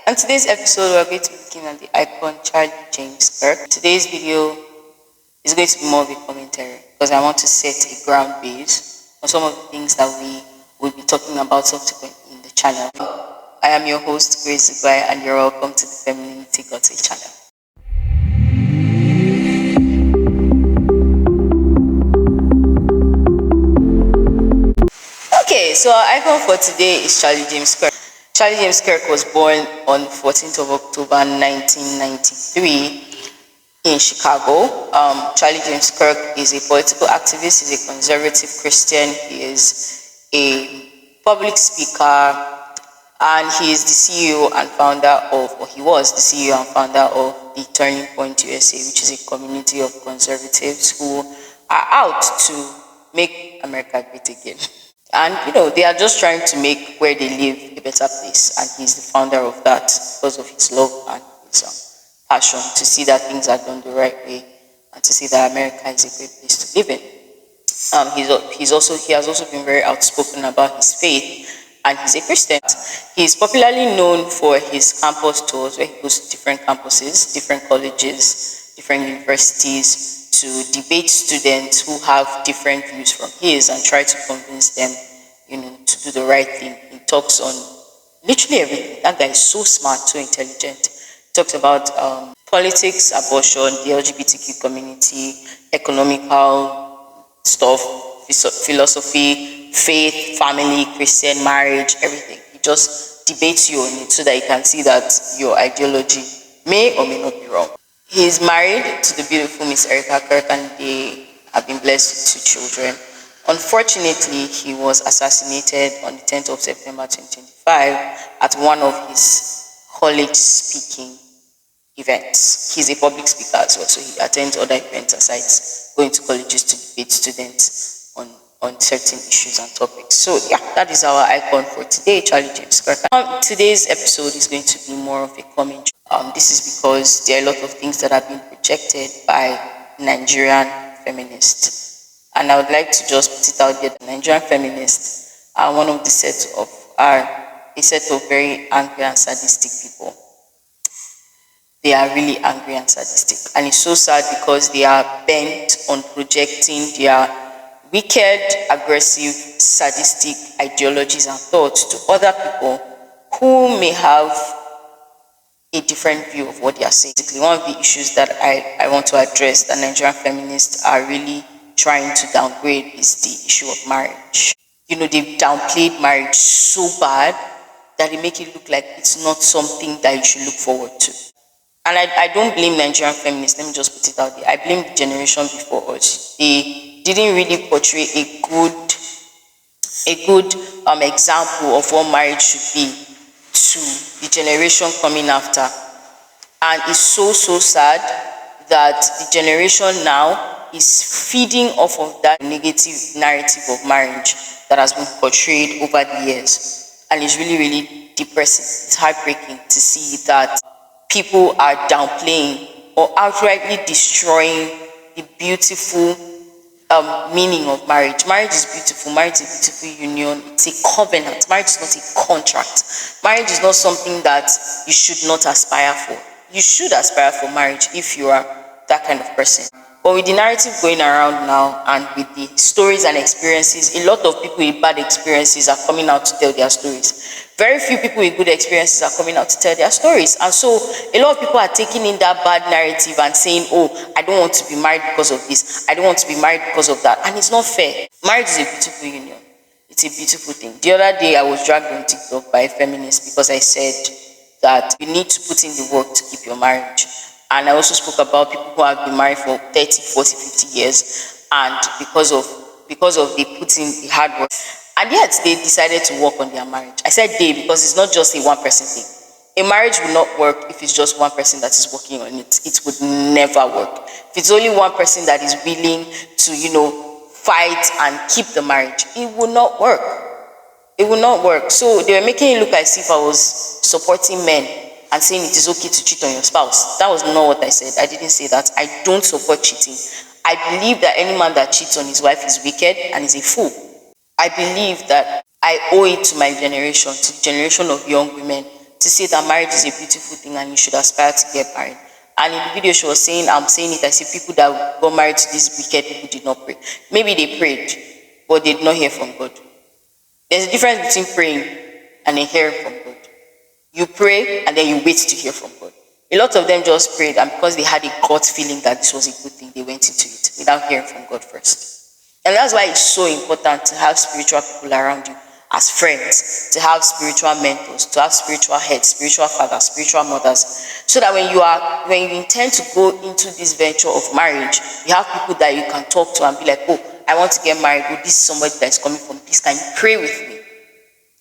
On today's episode, we're going to be looking at the icon Charlie James Kirk. Today's video is going to be more of a commentary because I want to set a ground base on some of the things that we will be talking about subsequently in the channel. I am your host, Grace Zugwai, and you're welcome to the Femininity channel. Okay, so our icon for today is Charlie James Kirk. Charlie James Kirk was born on 14th of October 1993 in Chicago. Charlie James Kirk is a political activist, he's a conservative Christian, he is a public speaker, and he is the CEO and founder of, or he was the CEO and founder of the Turning Point USA, which is a community of conservatives who are out to make America great again. And, they are just trying to make where they live a better place. And he's the founder of that because of his love and his passion to see that things are done the right way and to see that America is a great place to live in. He has also been very outspoken about his faith, and he's a Christian. He's popularly known for his campus tours where he goes to different campuses, different colleges, different universities, to debate students who have different views from his and try to convince them, to do the right thing. He talks on literally everything. That guy is so smart, so intelligent. He talks about politics, abortion, the LGBTQ community, economical stuff, philosophy, faith, family, Christian, marriage, everything. He just debates you on it so that you can see that your ideology may or may not be wrong. He is married to the beautiful Miss Erica Kirk, and they have been blessed with 2 children. Unfortunately, he was assassinated on the 10th of September 2025 at one of his college speaking events. He's a public speaker as well, so he attends other events aside going to colleges to debate students on certain issues and topics. So that is our icon for today, Charlie James Kirk. Today's episode is going to be more of a commentary. This is because there are a lot of things that have been projected by Nigerian feminists. And I would like to just put it out there, the Nigerian feminists are one of the set of very angry and sadistic people. They are really angry and sadistic. And it's so sad because they are bent on projecting their wicked, aggressive, sadistic ideologies and thoughts to other people who may have a different view of what they are saying. Basically, one of the issues that I want to address that Nigerian feminists are really trying to downgrade is the issue of marriage. They've downplayed marriage so bad that they make it look like it's not something that you should look forward to. And I don't blame Nigerian feminists, let me just put it out there. I blame the generation before us. They didn't really portray a good example of what marriage should be to the generation coming after. And it's so sad that the generation now is feeding off of that negative narrative of marriage that has been portrayed over the years. And it's really, really depressing. It's heartbreaking to see that people are downplaying or outrightly destroying the beautiful meaning of marriage. Marriage is beautiful. Marriage is a beautiful union. It's a covenant. Marriage is not a contract. Marriage is not something that you should not aspire for. You should aspire for marriage if you are that kind of person. But with the narrative going around now and with the stories and experiences, a lot of people with bad experiences are coming out to tell their stories. Very few people with good experiences are coming out to tell their stories. And so a lot of people are taking in that bad narrative and saying, I don't want to be married because of this. I don't want to be married because of that. And it's not fair. Marriage is a beautiful union. It's a beautiful thing. The other day I was dragged on TikTok by a feminist because I said that you need to put in the work to keep your marriage. And I also spoke about people who have been married for 30, 40, 50 years. And because of they put in the hard work. And yet they decided to work on their marriage. I said they because it's not just a one-person thing. A marriage will not work if it's just one person that is working on it. It would never work. If it's only one person that is willing to, fight and keep the marriage, it will not work. It will not work. So they were making it look as if I was supporting men and saying it is okay to cheat on your spouse. That was not what I said. I didn't say that. I don't support cheating. I believe that any man that cheats on his wife is wicked and is a fool. I believe that I owe it to my generation, to the generation of young women, to say that marriage is a beautiful thing and you should aspire to get married. And in the video she was saying, I'm saying it, I see people that got married to these wicked people did not pray. Maybe they prayed, but they did not hear from God. There's a difference between praying and then hearing from God. You pray and then you wait to hear from God. A lot of them just prayed, and because they had a gut feeling that this was a good thing, they went into it without hearing from God first. And that's why it's so important to have spiritual people around you as friends, to have spiritual mentors, to have spiritual heads, spiritual fathers, spiritual mothers, so that when you intend to go into this venture of marriage, you have people that you can talk to and be like, oh, I want to get married. Oh, this is somebody that is coming from this. Can you pray with me?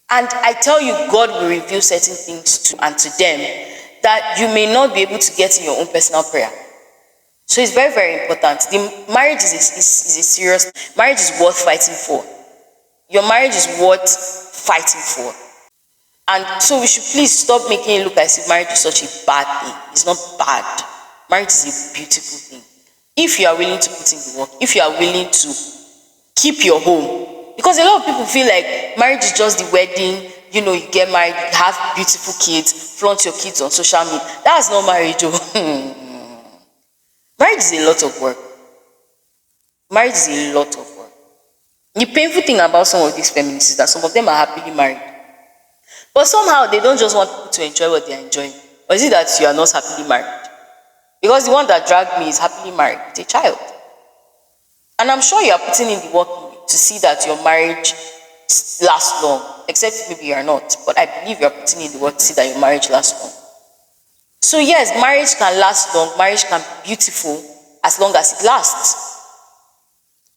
And I tell you, God will reveal certain things to them that you may not be able to get in your own personal prayer. So it's very, very important. The marriage is a serious, marriage is worth fighting for. Your marriage is worth fighting for. And so we should please stop making it look as if marriage is such a bad thing. It's not bad. Marriage is a beautiful thing. If you are willing to put in the work, if you are willing to keep your home. Because a lot of people feel like marriage is just the wedding, you get married, you have beautiful kids, flaunt your kids on social media. That's not marriage. Marriage is a lot of work. Marriage is a lot of work. The painful thing about some of these feminists is that some of them are happily married. But somehow they don't just want people to enjoy what they are enjoying. Or is it that you are not happily married? Because the one that dragged me is happily married with a child. And I'm sure you are putting in the work to see that your marriage lasts long, except maybe you are not. But I believe you are putting in the work to see that your marriage lasts long. So yes, marriage can last long, marriage can be beautiful as long as it lasts.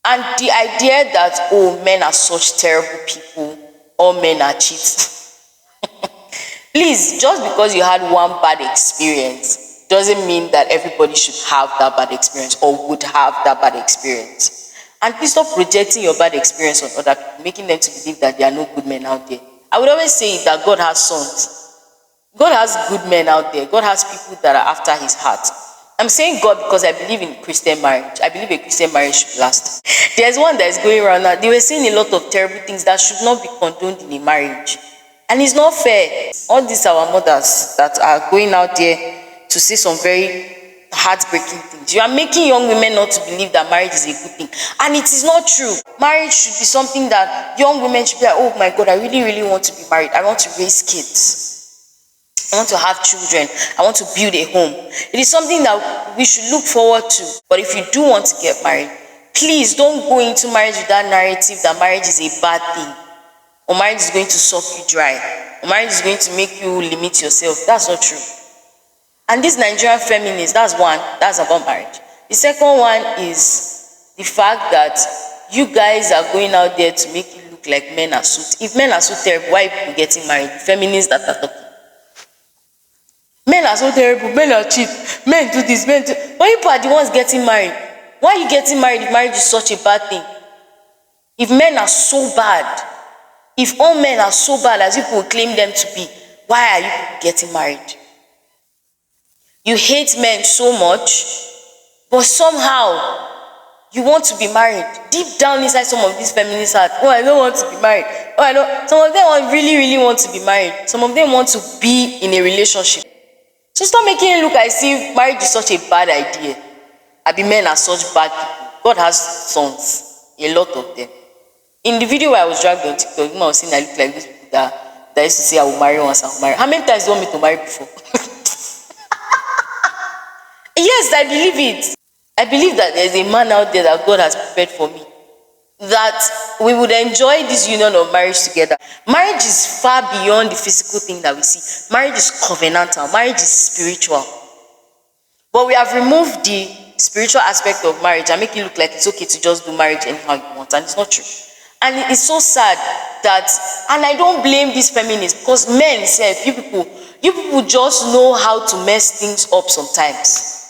And the idea that, oh, men are such terrible people, all men are cheats. Please, just because you had one bad experience doesn't mean that everybody should have that bad experience or would have that bad experience. And please stop projecting your bad experience on other people, making them to believe that there are no good men out there. I would always say that God has sons. God has good men out there. God has people that are after his heart. I'm saying God because I believe in Christian marriage. I believe a Christian marriage should last. There's one that is going around now. They were saying a lot of terrible things that should not be condoned in a marriage. And it's not fair. All these our mothers that are going out there to say some very heartbreaking things. You are making young women not to believe that marriage is a good thing. And it is not true. Marriage should be something that young women should be like, oh my God, I really, really want to be married. I want to raise kids. I want to have children. I want to build a home. It is something that we should look forward to. But if you do want to get married, please don't go into marriage with that narrative that marriage is a bad thing. Or marriage is going to suck you dry. Or marriage is going to make you limit yourself. That's not true. And this Nigerian feminist, that's one. That's about marriage. The second one is the fact that you guys are going out there to make it look like men are so... If men are so terrible, why are people getting married? Feminists that are talking. Men are so terrible, men are cheap, men do this, men do... But you are the ones getting married. Why are you getting married if marriage is such a bad thing? If men are so bad, if all men are so bad as people claim them to be, why are you getting married? You hate men so much, but somehow you want to be married. Deep down inside some of these feminists heart, oh, I don't want to be married. Oh, I don't... Some of them really, really want to be married. Some of them want to be in a relationship. So stop making it look as if marriage is such a bad idea. I be men are such bad people. God has sons, a lot of them. In the video where I was dragged on TikTok, I was saying I look like these people that used to say I will marry once, I will marry. How many times do you want me to marry before? Yes, I believe it. I believe that there's a man out there that God has prepared for me. That we would enjoy this union of marriage together. Marriage is far beyond the physical thing that we see. Marriage is covenantal. Marriage is spiritual. But we have removed the spiritual aspect of marriage and make it look like it's okay to just do marriage anyhow you want. And it's not true. And it's so sad that, and I don't blame these feminists, because men say, you people just know how to mess things up sometimes.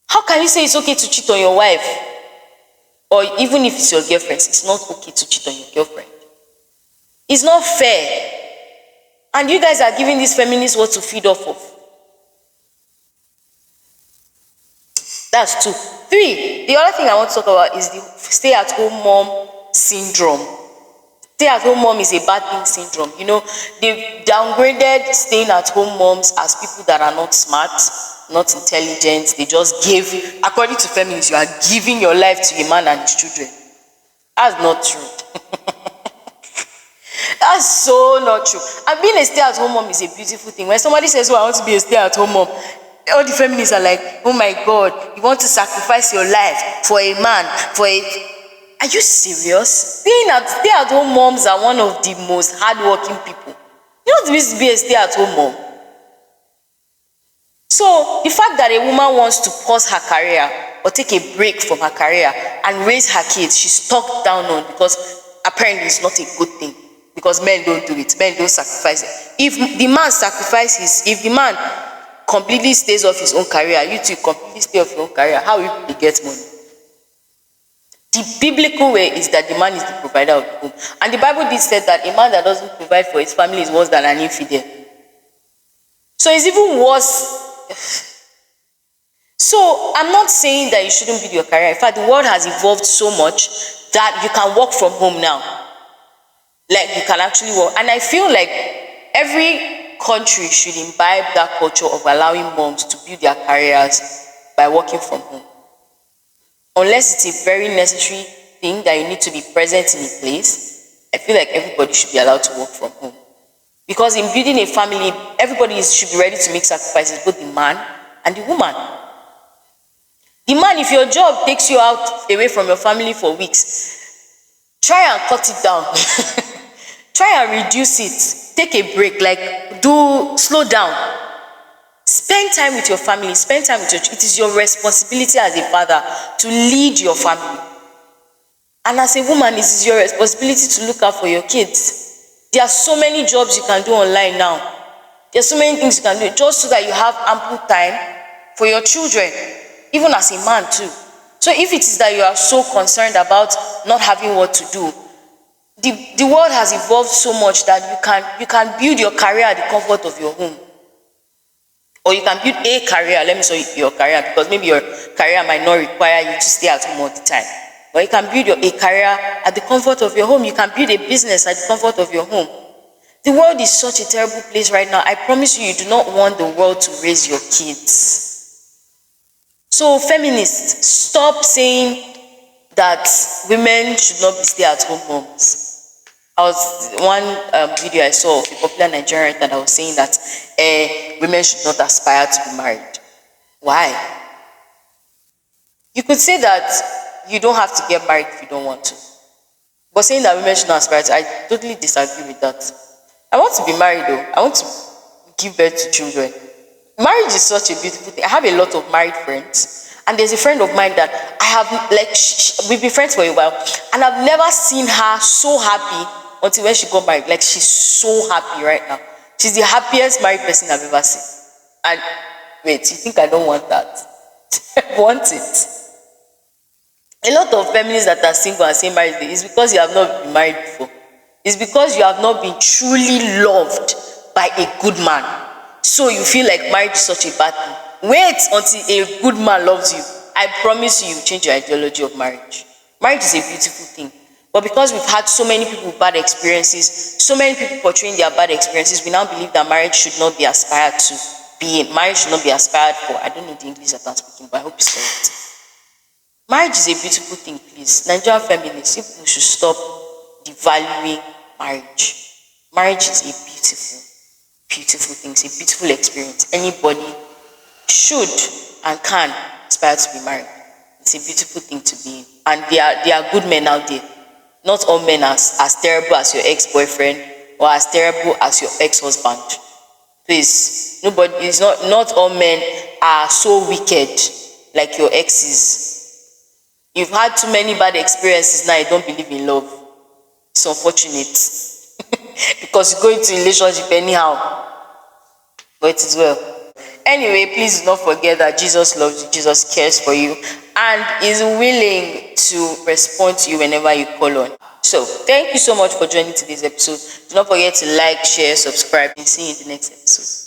How can you say it's okay to cheat on your wife? Or even if it's your girlfriend, it's not okay to cheat on your girlfriend. It's not fair. And you guys are giving these feminists what to feed off of. That's 2. 3, the other thing I want to talk about is the stay-at-home mom syndrome. stay-at-home mom is a bad thing syndrome. You know, they've downgraded staying-at-home moms as people that are not smart, not intelligent. They just give, according to feminists, you are giving your life to a man and his children. That's not true. That's so not true. And being a stay-at-home mom is a beautiful thing. When somebody says, oh, I want to be a stay-at-home mom, all the feminists are like, oh my God, you want to sacrifice your life for a man, for a... Are you serious? Stay-at-home moms are one of the most hardworking people. You don't need to be a stay-at-home mom. So the fact that a woman wants to pause her career or take a break from her career and raise her kids, she's talked down on because apparently it's not a good thing. Because men don't do it. Men don't sacrifice it. If the man sacrifices, if the man completely stays off his own career, you too completely stay off your own career, how will you get money? The biblical way is that the man is the provider of the home. And the Bible did say that a man that doesn't provide for his family is worse than an infidel. So it's even worse. So I'm not saying that you shouldn't build your career. In fact, the world has evolved so much that you can work from home now. Like you can actually work. And I feel like every country should imbibe that culture of allowing moms to build their careers by working from home. Unless it's a very necessary thing that you need to be present in a place, I feel like everybody should be allowed to work from home. Because in building a family, everybody should be ready to make sacrifices, both the man and the woman. The man, if your job takes you out away from your family for weeks, try and cut it down. Try and reduce it. Take a break, slow down. Spend time with your family, spend time with it is your responsibility as a father to lead your family. And as a woman, it is your responsibility to look out for your kids. There are so many jobs you can do online now. There are so many things you can do just so that you have ample time for your children, even as a man too. So if it is that you are so concerned about not having what to do, the world has evolved so much that you can build your career at the comfort of your home. Or you can build a career, let me say your career, because maybe your career might not require you to stay at home all the time. But you can build a career at the comfort of your home. You can build a business at the comfort of your home. The world is such a terrible place right now. I promise you, you do not want the world to raise your kids. So feminists, stop saying that women should not be stay-at-home moms. One video I saw of a popular Nigerian that I was saying that women should not aspire to be married. Why? You could say that you don't have to get married if you don't want to. But saying that women should not aspire to, I totally disagree with that. I want to be married though. I want to give birth to children. Marriage is such a beautiful thing. I have a lot of married friends. And there's a friend of mine that I have, we've been friends for a while. And I've never seen her so happy until when she got married. Like, she's so happy right now. She's the happiest married person I've ever seen. And wait, you think I don't want that? I want it. A lot of feminists that are single and say marriage is because you have not been married before. It's because you have not been truly loved by a good man. So you feel like marriage is such a bad thing. Wait until a good man loves you. I promise you, change your ideology of marriage. Marriage is a beautiful thing. But because we've had so many people with bad experiences, so many people portraying their bad experiences, we now believe that marriage should not be aspired to be in. Marriage should not be aspired for. I don't know the English that I'm speaking, but I hope it's correct. Marriage is a beautiful thing, please. Nigerian feminists, people should stop devaluing marriage. Marriage is a beautiful, beautiful thing. It's a beautiful experience. Anybody should and can aspire to be married. It's a beautiful thing to be in. And there are good men out there. Not all men are as terrible as your ex-boyfriend or as terrible as your ex-husband. Please, not all men are so wicked like your exes. You've had too many bad experiences now, you don't believe in love. It's unfortunate. Because you go into a relationship anyhow. But it is well. Anyway, please do not forget that Jesus loves you, Jesus cares for you, and is willing to respond to you whenever you call on. So, thank you so much for joining today's episode. Do not forget to like, share, subscribe, and see you in the next episode.